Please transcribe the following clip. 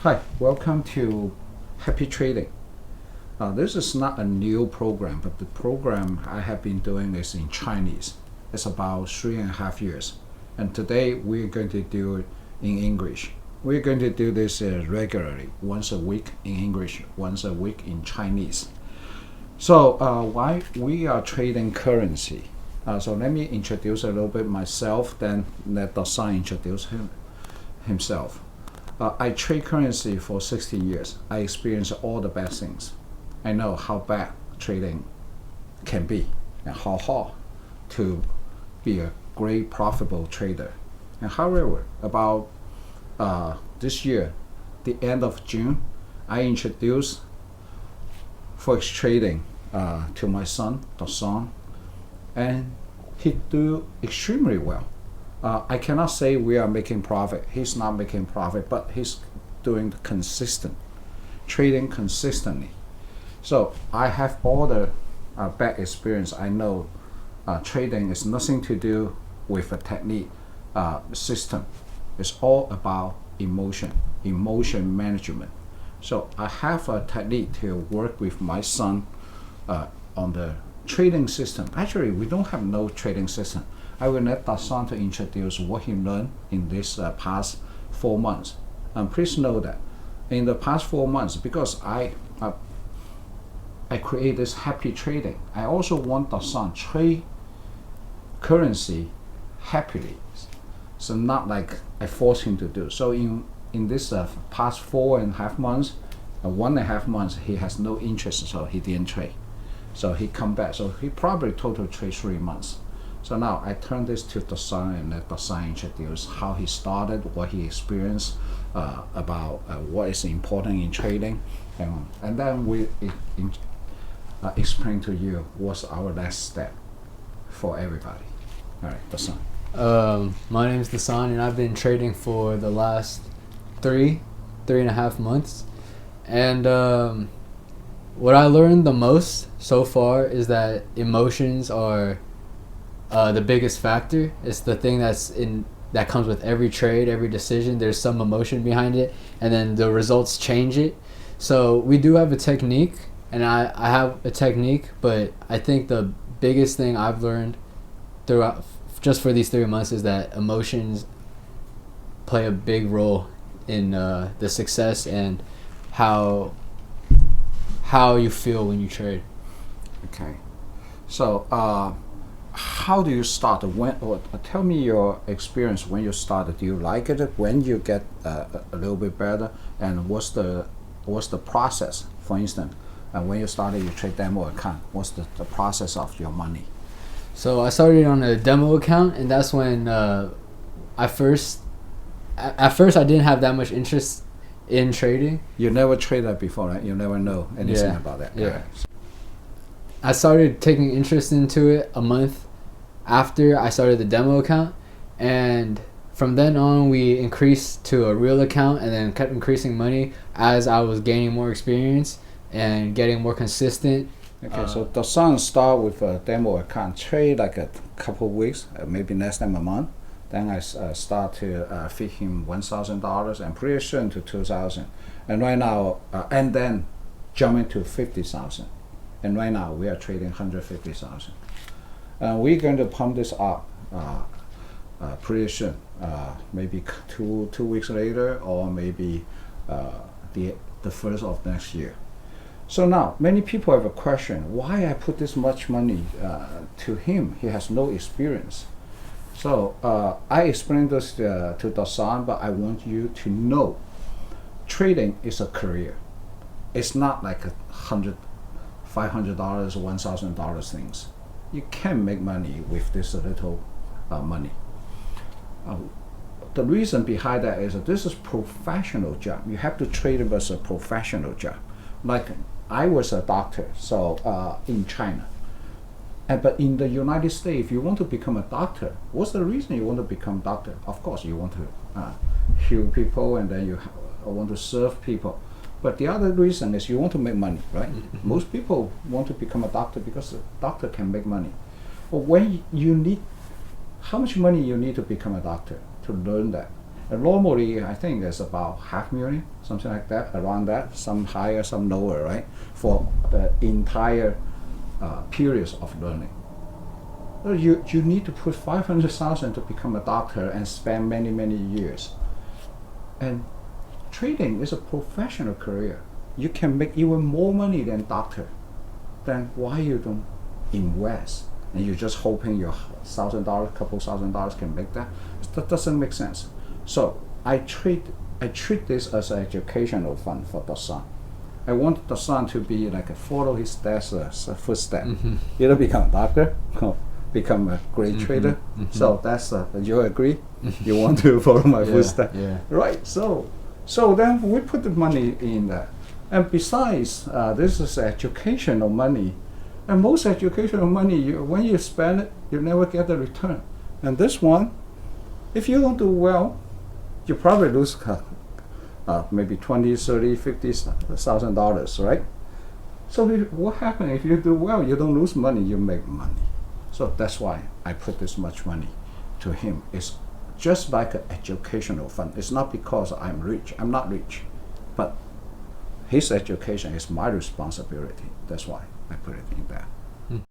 Hi, welcome to Happy Trading. This is not a new program, but the program I have been doing is in Chinese. It's about 3.5 years. And today we're going to do it in English. We're going to do this regularly, once a week in English, once a week in Chinese. So why we are trading currency? So let me introduce a little bit myself, then let Dasan introduce himself. I trade currency for 60 years. I experienced all the bad things. I know how bad trading can be and how hard to be a great profitable trader. And however, about this year, the end of June, I introduced Forex trading to my son, Dasan, and he do extremely well. I cannot say we are making profit. He's not making profit, but he's doing consistent trading consistently. So I have all the bad experience. I know trading is nothing to do with a technique system. It's all about emotion management. So I have a technique to work with my son on the trading system. Actually, we don't have no trading system. I will let Dasan to introduce what he learned in this past 4 months. Please know that in the past 4 months, because I create this happy trading, I also want Dasan trade currency happily. So not like I force him to do. So in this past 4.5 months, 1.5 months, he has no interest, so he didn't trade. So he come back. So he probably total trade 3 months. So now I turn this to Dasan and let Dasan introduce how he started, what he experienced, about what is important in trading, and then we explain to you what's our next step for everybody. All right, Dasan. My name is Dasan, and I've been trading for the last 3.5 months. And what I learned the most so far is that emotions are the biggest factor. It's the thing that comes with every trade, every decision. There's some emotion behind it, and then the results change it. So we do have a technique, and I have a technique, but I think the biggest thing I've learned throughout just for these 3 months is that emotions play a big role in the success and how you feel when you trade. Okay, so how do you start? Tell me your experience when you started. Do you like it? When you get a little bit better, and what's the process? For instance, when you started your trade demo account, what's the process of your money? So I started on a demo account, and that's when at first I didn't have that much interest in trading. You never traded before, right? You never know anything about that. Yeah. I started taking interest into it a month after I started the demo account, and from then on we increased to a real account and then kept increasing money as I was gaining more experience and getting more consistent. Okay, so Dasan start with a demo account, trade like a couple of weeks, maybe less than a month. Then I start to feed him $1,000 and pretty soon to $2,000, and right now, and then jumping to $50,000. And right now we are trading $150,000. We're going to pump this up pretty soon, maybe two weeks later, or maybe the first of next year. So now many people have a question: why I put this much money to him? He has no experience. So I explained this to Dasan, but I want you to know, trading is a career. It's not like $500, $1,000 things. You can make money with this little money. The reason behind that is that this is professional job. You have to trade it as a professional job. Like I was a doctor, so in China. But in the United States, if you want to become a doctor, what's the reason you want to become a doctor? Of course, you want to heal people, and then you want to serve people. But the other reason is you want to make money, right? Mm-hmm. Most people want to become a doctor because a doctor can make money. But when you need, how much money you need to become a doctor to learn that? And normally, I think it's about 500,000, something like that, around that. Some higher, some lower, right? For the entire periods of learning. You need to put 500,000 to become a doctor and spend many, many years. And trading is a professional career. You can make even more money than doctor. Then why you don't invest? And you're just hoping your $1,000, couple $1,000 can make that? That doesn't make sense. So I treat this as an educational fund for the son. I want the son to be like a follow his dad's footstep. Mm-hmm. Either become a doctor, or become a great trader. Mm-hmm. So that's you agree? You want to follow my footstep, Yeah. right? So then we put the money in that. And besides, this is educational money. And most educational money, when you spend it, you never get the return. And this one, if you don't do well, you probably lose maybe $20, $30, $50,000, right? So what happens if you do well? You don't lose money, you make money. So that's why I put this much money to him. It's just like an educational fund. It's not because I'm rich. I'm not rich, but his education is my responsibility. That's why I put it in there.